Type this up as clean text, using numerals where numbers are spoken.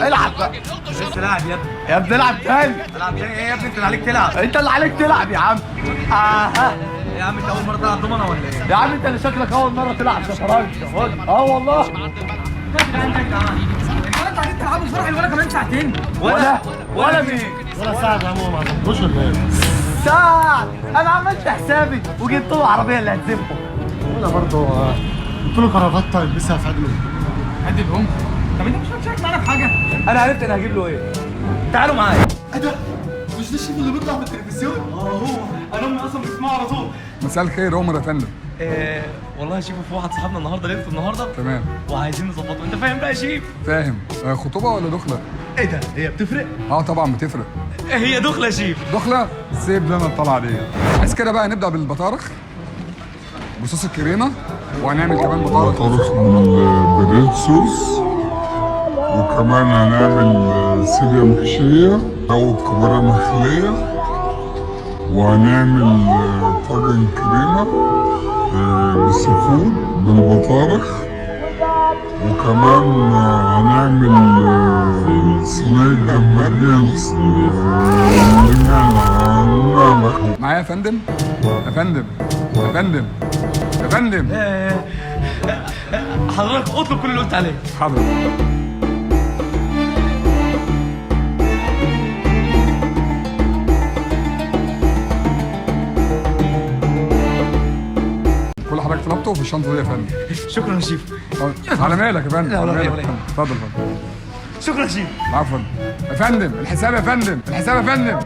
العب بقى. لسه لاعب يا ابني. يا ابني العب تاني. العب تاني ايه يا ابني؟ انت اللي عليك تلعب. انت اللي عليك تلعب يا عم. يا عم انت اول مره تلعب ضمنه ولا ايه؟ يا عم انت اللي شكلك اول مره تلعب شطرنج. والله. انت عايز تلعبوا بسرعه الولا كمان ساعتين. ولا مين؟ ولا ساعة يا ماما ما عزمتوش ولا ايه؟ ساعة. انا عملت حسابي وجبت له العربيه اللي هتزبه. ولا برضه قلت له كرافتة يلبسها في عدله. عدلهم. طب انت مش هتشارك معانا في حاجه؟ انا عرفت انا هجيب له ايه. تعالوا معايا. ايه ده؟ مش ده الشيف اللي بيطلع من التلفزيون؟ هو انا امي اصلا بتسمعه على طول. مساء الخير عمر يا فندم. والله يا شيف في واحد صاحبنا النهارده ليلته النهارده تمام. وعايزين نظبطه. انت فاهم بقى يا شيف؟ فاهم. خطوبه ولا دخله؟ ايه ده؟ هي بتفرق؟ طبعا بتفرق. هي دخله يا شيف. دخله سيب لنا الطلعه دي. عايز كده بقى نبدا بالبطارخ بصوص الكريمه، وهنعمل كمان بطارخ بالريد صوص، وكمان هنعمل سيبيا محشية أو كبارة مخلية، وهنعمل طاجن كريمة بالسي فود بالبطارخ، وكمان هنعمل صينية جمبري معايا يا فندم. يا فندم يا فندم يا فندم. حضرتك اطلب كل اللي قلت عليه. حاضر. كل حضرتك طلبته في الشنطه دي يا فندم. شكرا يا شيف. على مالك يا فندم. لا، على ولا مالك. ولا. اتفضل اتفضل. شكرا يا شيف. عفوا يا فندم. الحساب يا فندم. الحساب يا فندم.